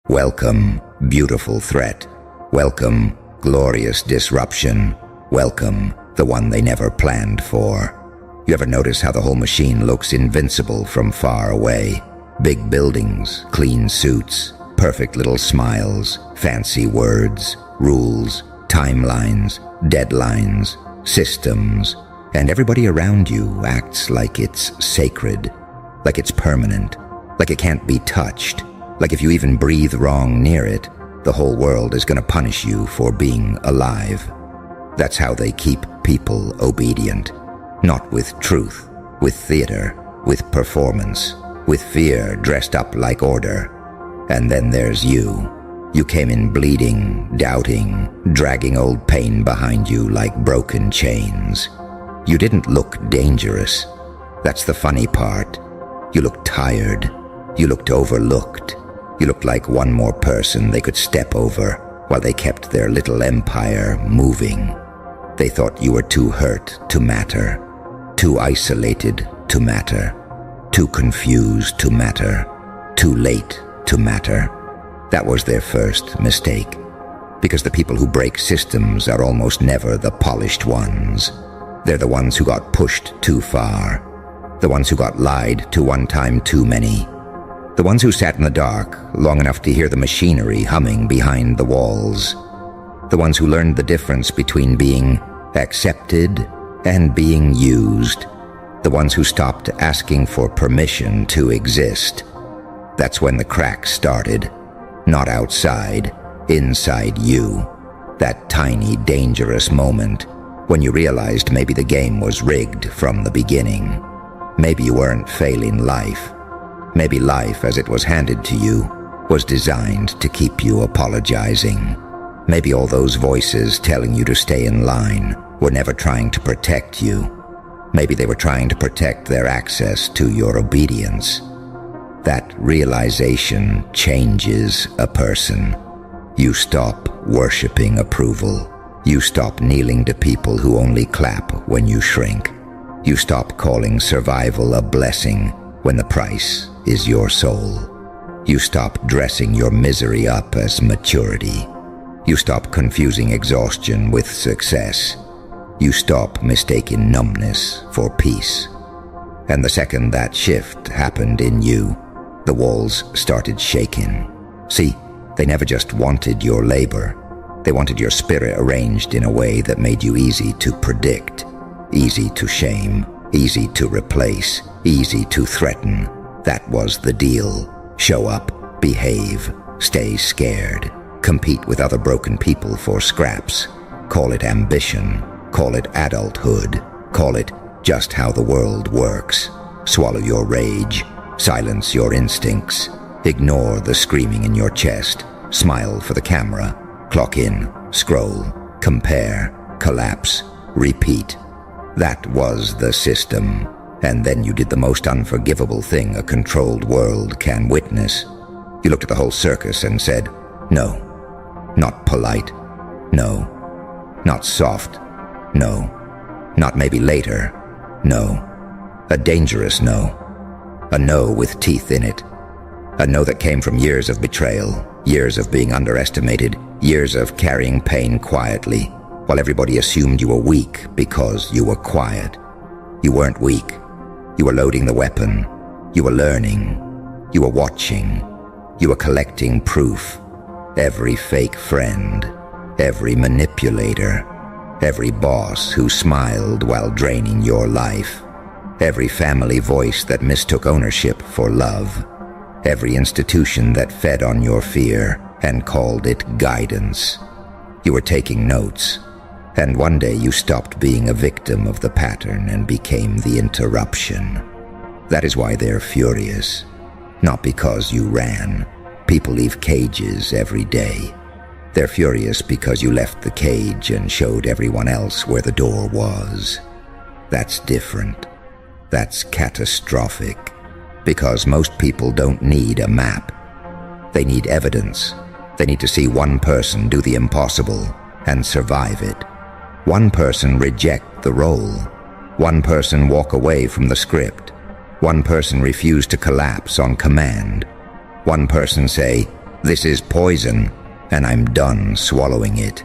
Welcome, beautiful threat. Welcome, glorious disruption. Welcome, the one they never planned for. You ever notice how the whole machine looks invincible from far away? Big buildings, clean suits, perfect little smiles, fancy words, rules, timelines, deadlines, systems, and everybody around you acts like it's sacred, like it's permanent, like it can't be touched, like if you even breathe wrong near it, the whole world is going to punish you for being alive. That's how they keep people obedient. Not with truth, with theater, with performance, with fear dressed up like order. And then there's you. You came in bleeding, doubting, dragging old pain behind you like broken chains. You didn't look dangerous. That's the funny part. You looked tired. You looked overlooked. You looked like one more person they could step over while they kept their little empire moving. They thought you were too hurt to matter, too isolated to matter, too confused to matter, too late to matter. That was their first mistake, because the people who break systems are almost never the polished ones. They're the ones who got pushed too far, the ones who got lied to one time too many, the ones who sat in the dark long enough to hear the machinery humming behind the walls, the ones who learned the difference between being accepted and being used, the ones who stopped asking for permission to exist. That's when the cracks started, not outside, inside you. That tiny, dangerous moment when you realized maybe the game was rigged from the beginning. Maybe you weren't failing life. Maybe life, as it was handed to you, was designed to keep you apologizing. Maybe all those voices telling you to stay in line were never trying to protect you. Maybe they were trying to protect their access to your obedience. That realization changes a person. You stop worshiping approval. You stop kneeling to people who only clap when you shrink. You stop calling survival a blessing when the price is your soul. You stop dressing your misery up as maturity. You stop confusing exhaustion with success. You stop mistaking numbness for peace. And the second that shift happened in you, the walls started shaking. See, they never just wanted your labor. They wanted your spirit arranged in a way that made you easy to predict, easy to shame, easy to replace, easy to threaten. That was the deal. Show up, behave, stay scared, compete with other broken people for scraps. Call it ambition, call it adulthood, call it just how the world works. Swallow your rage, silence your instincts, ignore the screaming in your chest, smile for the camera, clock in, scroll, compare, collapse, repeat. That was the system. And then you did the most unforgivable thing a controlled world can witness. You looked at the whole circus and said, no. Not polite. No. Not soft. No. Not maybe later. No. A dangerous no. A no with teeth in it. A no that came from years of betrayal, years of being underestimated, years of carrying pain quietly, while everybody assumed you were weak because you were quiet. You weren't weak. You were loading the weapon. You were learning. You were watching. You were collecting proof. Every fake friend, every manipulator, every boss who smiled while draining your life, every family voice that mistook ownership for love, every institution that fed on your fear and called it guidance. You were taking notes. And one day you stopped being a victim of the pattern and became the interruption. That is why they're furious. Not because you ran. People leave cages every day. They're furious because you left the cage and showed everyone else where the door was. That's different. That's catastrophic. Because most people don't need a map. They need evidence. They need to see one person do the impossible and survive it. One person reject the role. One person walk away from the script. One person refuse to collapse on command. One person say, This is poison, and I'm done swallowing it.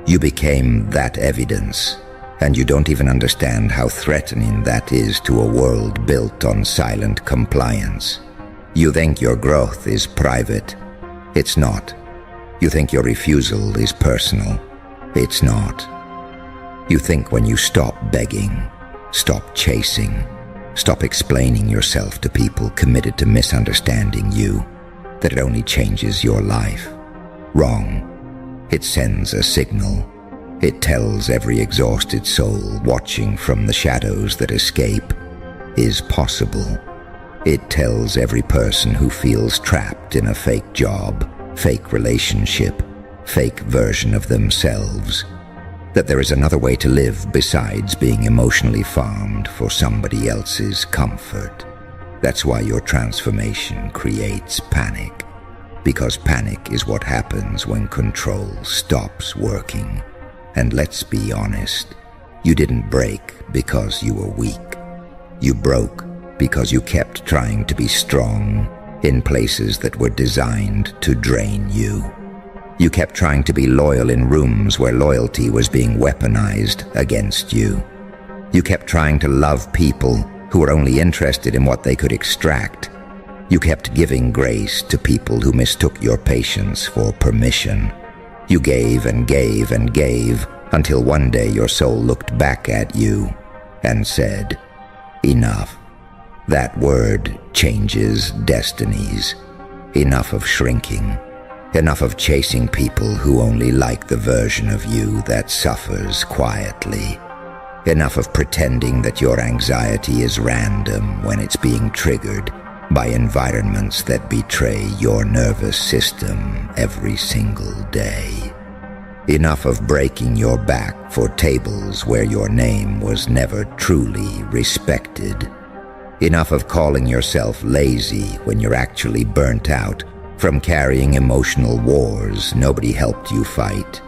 You became that evidence, and you don't even understand how threatening that is to a world built on silent compliance. You think your growth is private. It's not. You think your refusal is personal. It's not. You think when you stop begging, stop chasing, stop explaining yourself to people committed to misunderstanding you, that it only changes your life. Wrong. It sends a signal. It tells every exhausted soul watching from the shadows that escape is possible. It tells every person who feels trapped in a fake job, fake relationship, fake version of themselves, that there is another way to live besides being emotionally farmed for somebody else's comfort. That's why your transformation creates panic, because panic is what happens when control stops working. And let's be honest, you didn't break because you were weak. You broke because you kept trying to be strong in places that were designed to drain you. You kept trying to be loyal in rooms where loyalty was being weaponized against you. You kept trying to love people who were only interested in what they could extract. You kept giving grace to people who mistook your patience for permission. You gave and gave and gave until one day your soul looked back at you and said, "Enough." That word changes destinies. Enough of shrinking. Enough of chasing people who only like the version of you that suffers quietly. Enough of pretending that your anxiety is random when it's being triggered by environments that betray your nervous system every single day. Enough of breaking your back for tables where your name was never truly respected. Enough of calling yourself lazy when you're actually burnt out from carrying emotional wars nobody helped you fight.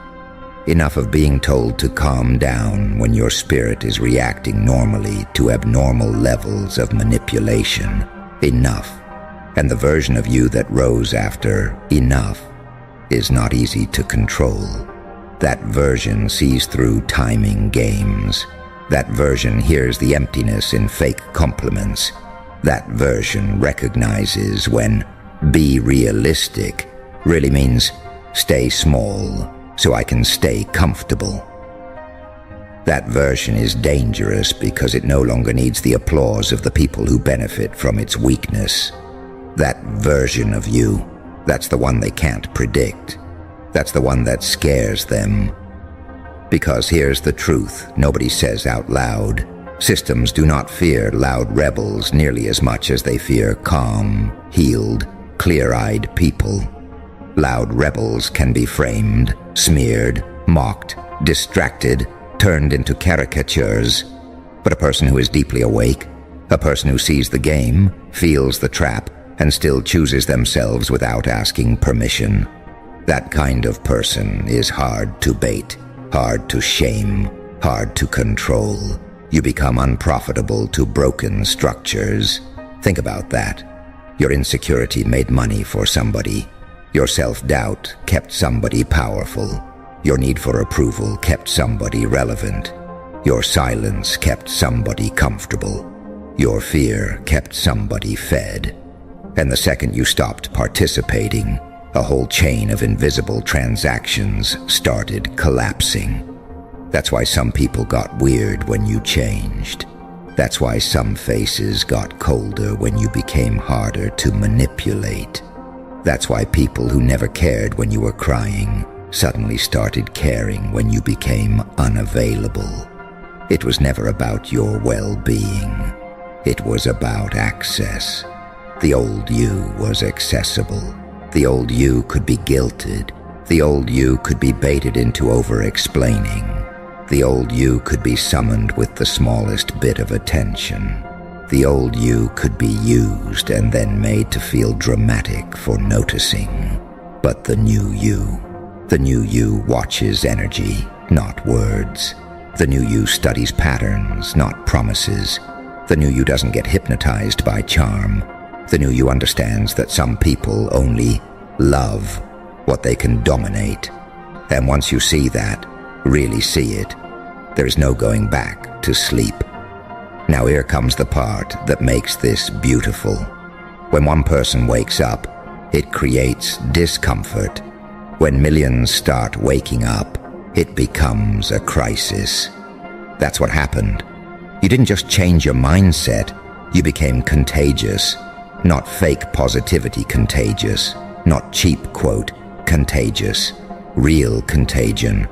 Enough of being told to calm down when your spirit is reacting normally to abnormal levels of manipulation. Enough. And the version of you that rose after enough is not easy to control. That version sees through timing games. That version hears the emptiness in fake compliments. That version recognizes when be realistic really means stay small so I can stay comfortable. That version is dangerous because it no longer needs the applause of the people who benefit from its weakness. That version of you, that's the one they can't predict. That's the one that scares them. Because here's the truth nobody says out loud. Systems do not fear loud rebels nearly as much as they fear calm, healed, clear-eyed people. Loud rebels can be framed, smeared, mocked, distracted, turned into caricatures. But a person who is deeply awake, a person who sees the game, feels the trap, and still chooses themselves without asking permission, that kind of person is hard to bait, hard to shame, hard to control. You become unprofitable to broken structures. Think about that. Your insecurity made money for somebody. Your self-doubt kept somebody powerful. Your need for approval kept somebody relevant. Your silence kept somebody comfortable. Your fear kept somebody fed. And the second you stopped participating, a whole chain of invisible transactions started collapsing. That's why some people got weird when you changed. That's why some faces got colder when you became harder to manipulate. That's why people who never cared when you were crying suddenly started caring when you became unavailable. It was never about your well-being. It was about access. The old you was accessible. The old you could be guilted. The old you could be baited into over-explaining. The old you could be summoned with the smallest bit of attention. The old you could be used and then made to feel dramatic for noticing. But the new you watches energy, not words. The new you studies patterns, not promises. The new you doesn't get hypnotized by charm. The new you understands that some people only love, what they can dominate. And once you see that, really see it, there is no going back to sleep. Now here comes the part that makes this beautiful. When one person wakes up, it creates discomfort. When millions start waking up, it becomes a crisis. That's what happened. You didn't just change your mindset, you became contagious. Not fake positivity contagious, not cheap quote contagious, real contagion.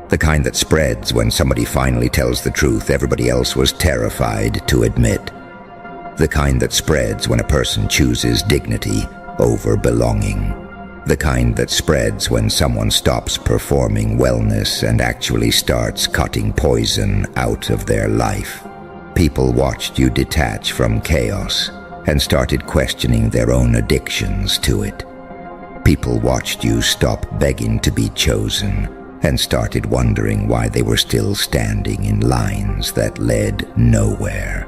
The kind that spreads when somebody finally tells the truth everybody else was terrified to admit. The kind that spreads when a person chooses dignity over belonging. The kind that spreads when someone stops performing wellness and actually starts cutting poison out of their life. People watched you detach from chaos and started questioning their own addictions to it. People watched you stop begging to be chosen and started wondering why they were still standing in lines that led nowhere.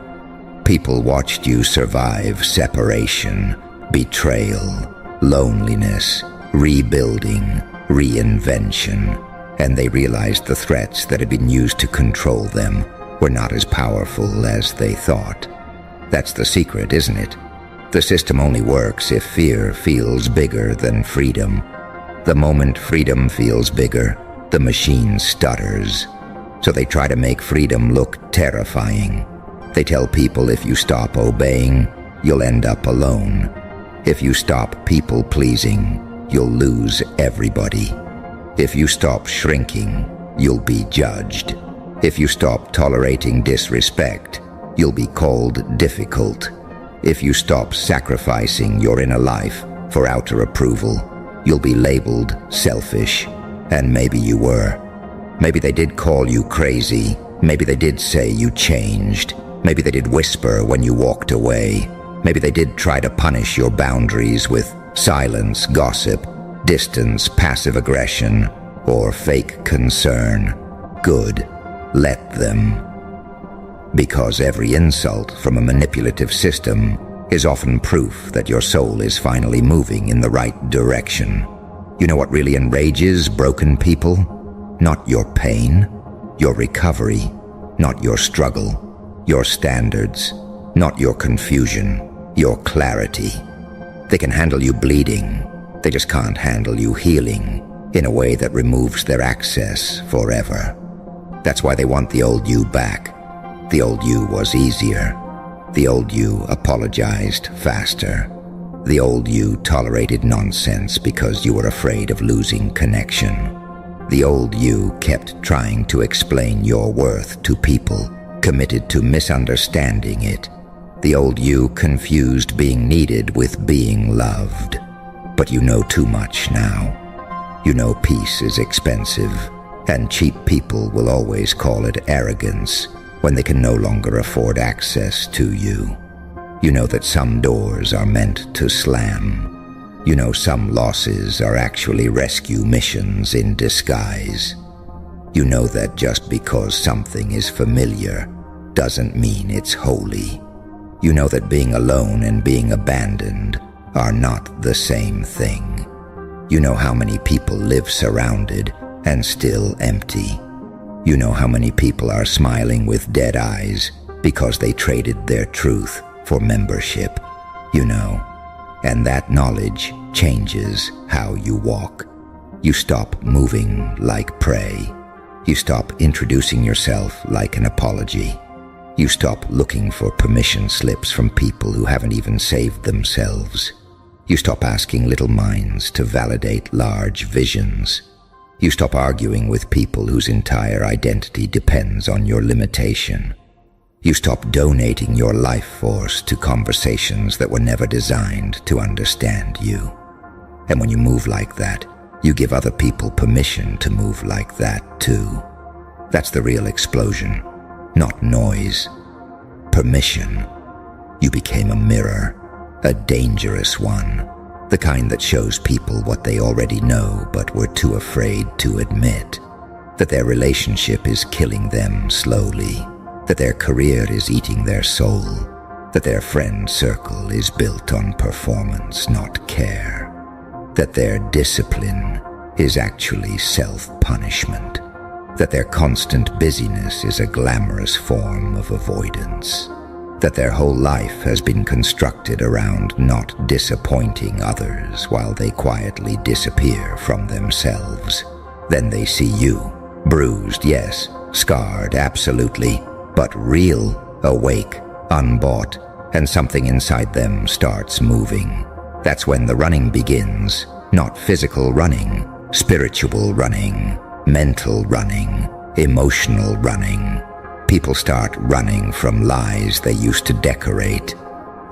People watched you survive separation, betrayal, loneliness, rebuilding, reinvention, and they realized the threats that had been used to control them were not as powerful as they thought. That's the secret, isn't it? The system only works if fear feels bigger than freedom. The moment freedom feels bigger, the machine stutters. So they try to make freedom look terrifying. They tell people if you stop obeying, you'll end up alone. If you stop people-pleasing, you'll lose everybody. If you stop shrinking, you'll be judged. If you stop tolerating disrespect, you'll be called difficult. If you stop sacrificing your inner life for outer approval, you'll be labeled selfish. And maybe you were. Maybe they did call you crazy. Maybe they did say you changed. Maybe they did whisper when you walked away. Maybe they did try to punish your boundaries with silence, gossip, distance, passive aggression, or fake concern. Good. Let them. Because every insult from a manipulative system is often proof that your soul is finally moving in the right direction. You know what really enrages broken people? Not your pain, your recovery, not your struggle, your standards, not your confusion, your clarity. They can handle you bleeding, they just can't handle you healing in a way that removes their access forever. That's why they want the old you back. The old you was easier. The old you apologized faster. The old you tolerated nonsense because you were afraid of losing connection. The old you kept trying to explain your worth to people, committed to misunderstanding it. The old you confused being needed with being loved. But you know too much now. You know peace is expensive, and cheap people will always call it arrogance when they can no longer afford access to you. You know that some doors are meant to slam. You know some losses are actually rescue missions in disguise. You know that just because something is familiar doesn't mean it's holy. You know that being alone and being abandoned are not the same thing. You know how many people live surrounded and still empty. You know how many people are smiling with dead eyes because they traded their truth for membership. You know, and that knowledge changes how you walk. You stop moving like prey. You stop introducing yourself like an apology. You stop looking for permission slips from people who haven't even saved themselves. You stop asking little minds to validate large visions. You stop arguing with people whose entire identity depends on your limitation. You stop donating your life force to conversations that were never designed to understand you. And when you move like that, you give other people permission to move like that too. That's the real explosion, not noise. Permission. You became a mirror, a dangerous one. The kind that shows people what they already know but were too afraid to admit. That their relationship is killing them slowly. That their career is eating their soul. That their friend circle is built on performance, not care. that their discipline is actually self-punishment, that their constant busyness is a glamorous form of avoidance, that their whole life has been constructed around not disappointing others while they quietly disappear from themselves. Then they see you, bruised, yes, scarred, absolutely, but real, awake, unbought, and something inside them starts moving. That's when the running begins, not physical running, spiritual running, mental running, emotional running. People start running from lies they used to decorate,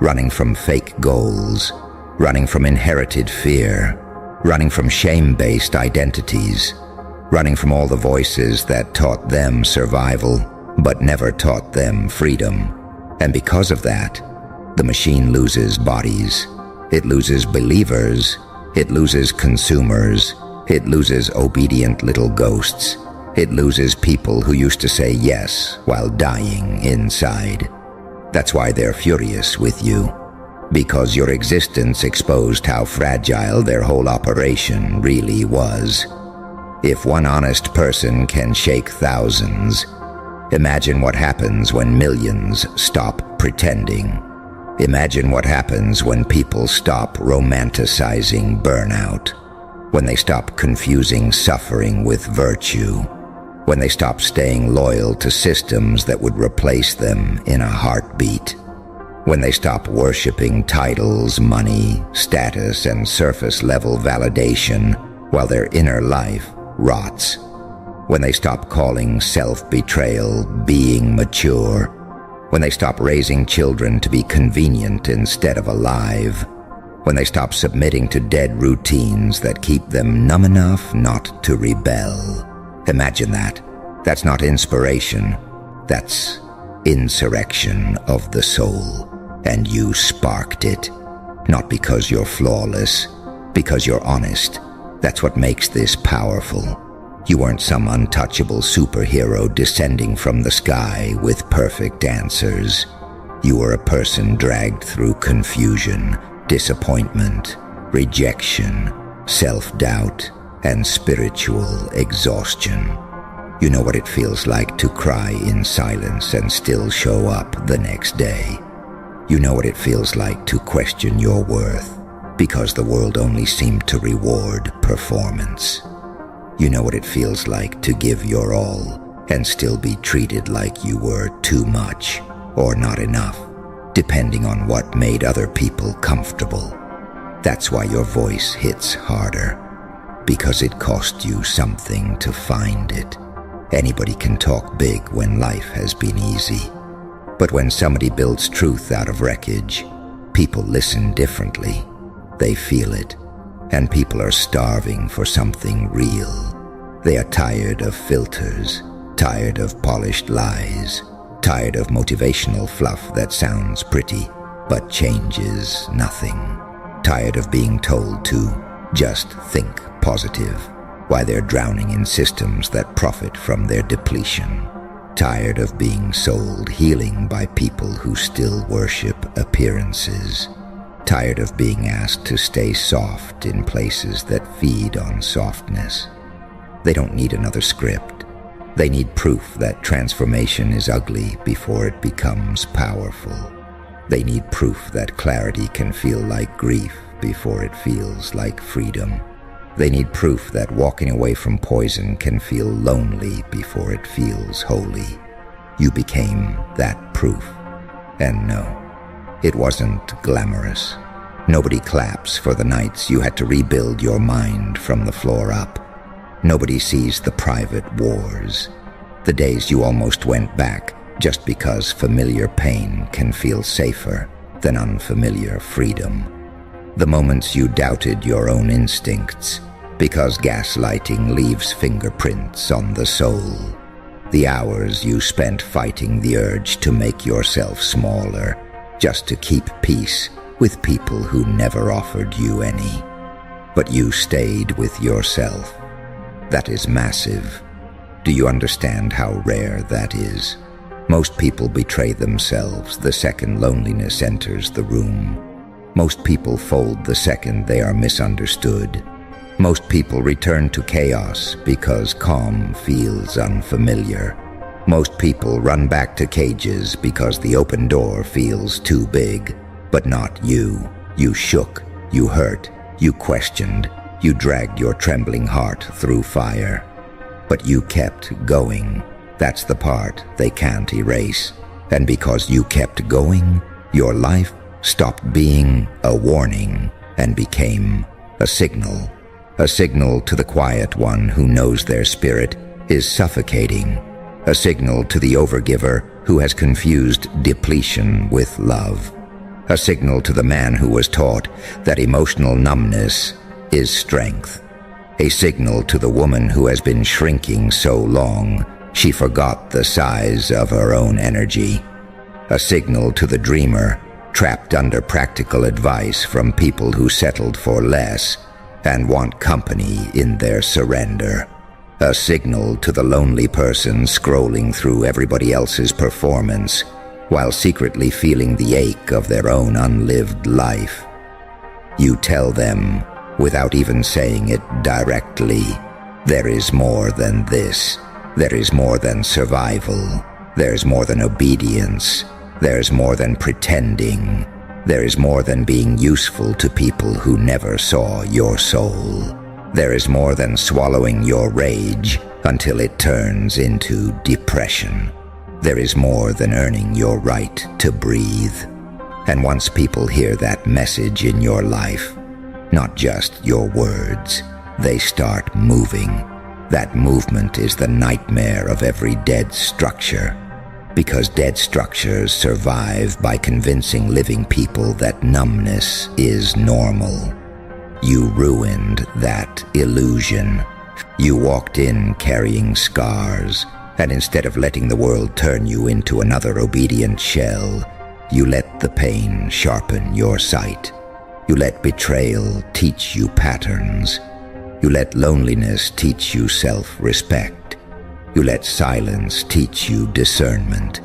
running from fake goals, running from inherited fear, running from shame-based identities, running from all the voices that taught them survival but never taught them freedom. And because of that, the machine loses bodies, it loses believers, it loses consumers, it loses obedient little ghosts, it loses people who used to say yes while dying inside. That's why they're furious with you, because your existence exposed how fragile their whole operation really was. If one honest person can shake thousands, imagine what happens when millions stop pretending. Imagine what happens when people stop romanticizing burnout, when they stop confusing suffering with virtue, when they stop staying loyal to systems that would replace them in a heartbeat, when they stop worshiping titles, money, status, and surface-level validation while their inner life rots, when they stop calling self-betrayal being mature, when they stop raising children to be convenient instead of alive, when they stop submitting to dead routines that keep them numb enough not to rebel. Imagine that. That's not inspiration. That's insurrection of the soul. And you sparked it. Not because you're flawless, because you're honest. That's what makes this powerful. You weren't some untouchable superhero descending from the sky with perfect answers. You were a person dragged through confusion, disappointment, rejection, self-doubt, and spiritual exhaustion. You know what it feels like to cry in silence and still show up the next day. You know what it feels like to question your worth because the world only seemed to reward performance. You know what it feels like to give your all and still be treated like you were too much or not enough, depending on what made other people comfortable. That's why your voice hits harder, because it cost you something to find it. Anybody can talk big when life has been easy. But when somebody builds truth out of wreckage, people listen differently. They feel it. And people are starving for something real. They are tired of filters, tired of polished lies, tired of motivational fluff that sounds pretty but changes nothing. Tired of being told to just think positive while they're drowning in systems that profit from their depletion. Tired of being sold healing by people who still worship appearances. Tired of being asked to stay soft in places that feed on softness. They don't need another script. They need proof that transformation is ugly before it becomes powerful. They need proof that clarity can feel like grief before it feels like freedom. They need proof that walking away from poison can feel lonely before it feels holy. You became that proof. And no, it wasn't glamorous. Nobody claps for the nights you had to rebuild your mind from the floor up. Nobody sees the private wars, the days you almost went back just because familiar pain can feel safer than unfamiliar freedom. The moments you doubted your own instincts because gaslighting leaves fingerprints on the soul. The hours you spent fighting the urge to make yourself smaller just to keep peace with people who never offered you any. But you stayed with yourself. That is massive. Do you understand how rare that is? Most people betray themselves the second loneliness enters the room. Most people fold the second they are misunderstood. Most people return to chaos because calm feels unfamiliar. Most people run back to cages because the open door feels too big. But not you. You shook, you hurt, you questioned, you dragged your trembling heart through fire. But you kept going. That's the part they can't erase. And because you kept going, your life stopped being a warning and became a signal. A signal to the quiet one who knows their spirit is suffocating. A signal to the overgiver who has confused depletion with love. A signal to the man who was taught that emotional numbness is strength. A signal to the woman who has been shrinking so long she forgot the size of her own energy. A signal to the dreamer trapped under practical advice from people who settled for less and want company in their surrender. A signal to the lonely person scrolling through everybody else's performance while secretly feeling the ache of their own unlived life. You tell them, without even saying it directly, there is more than this. There is more than survival. There's more than obedience. There's more than pretending. There is more than being useful to people who never saw your soul. There is more than swallowing your rage until it turns into depression. There is more than earning your right to breathe. And once people hear that message in your life, not just your words, they start moving. That movement is the nightmare of every dead structure. Because dead structures survive by convincing living people that numbness is normal. You ruined that illusion. You walked in carrying scars, and instead of letting the world turn you into another obedient shell, you let the pain sharpen your sight. You let betrayal teach you patterns. You let loneliness teach you self-respect. You let silence teach you discernment.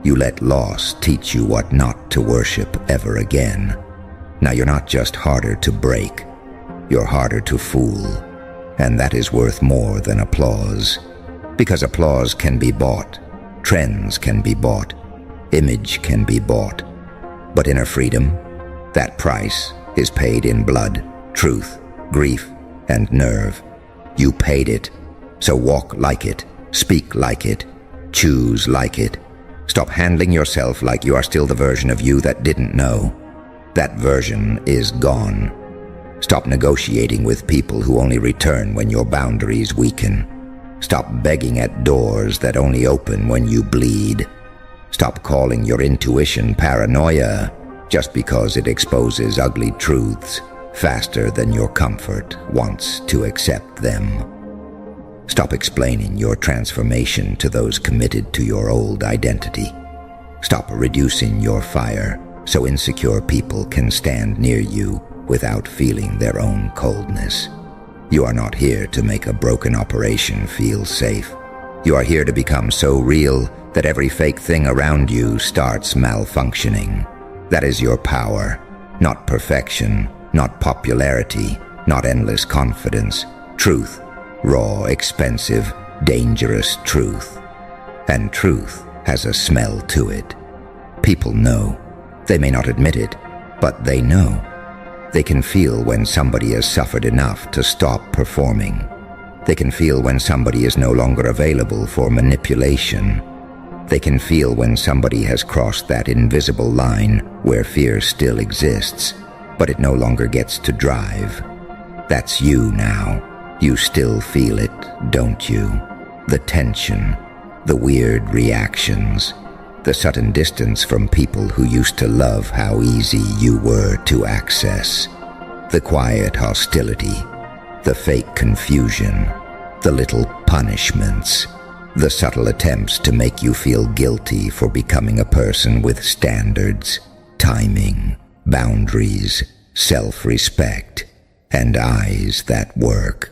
You let loss teach you what not to worship ever again. Now you're not just harder to break, you're harder to fool. And that is worth more than applause. Because applause can be bought, trends can be bought, image can be bought. But inner freedom, that price is paid in blood, truth, grief, and nerve. You paid it, so walk like it. Speak like it. Choose like it. Stop handling yourself like you are still the version of you that didn't know. That version is gone. Stop negotiating with people who only return when your boundaries weaken. Stop begging at doors that only open when you bleed. Stop calling your intuition paranoia just because it exposes ugly truths faster than your comfort wants to accept them. Stop explaining your transformation to those committed to your old identity. Stop reducing your fire so insecure people can stand near you without feeling their own coldness. You are not here to make a broken operation feel safe. You are here to become so real that every fake thing around you starts malfunctioning. That is your power, not perfection, not popularity, not endless confidence. Truth. Raw, expensive, dangerous truth. And truth has a smell to it. People know. They may not admit it, but they know. They can feel when somebody has suffered enough to stop performing. They can feel when somebody is no longer available for manipulation. They can feel when somebody has crossed that invisible line where fear still exists, but it no longer gets to drive. That's you now. You still feel it, don't you? The tension, the weird reactions, the sudden distance from people who used to love how easy you were to access, the quiet hostility, the fake confusion, the little punishments, the subtle attempts to make you feel guilty for becoming a person with standards, timing, boundaries, self-respect, and eyes that work.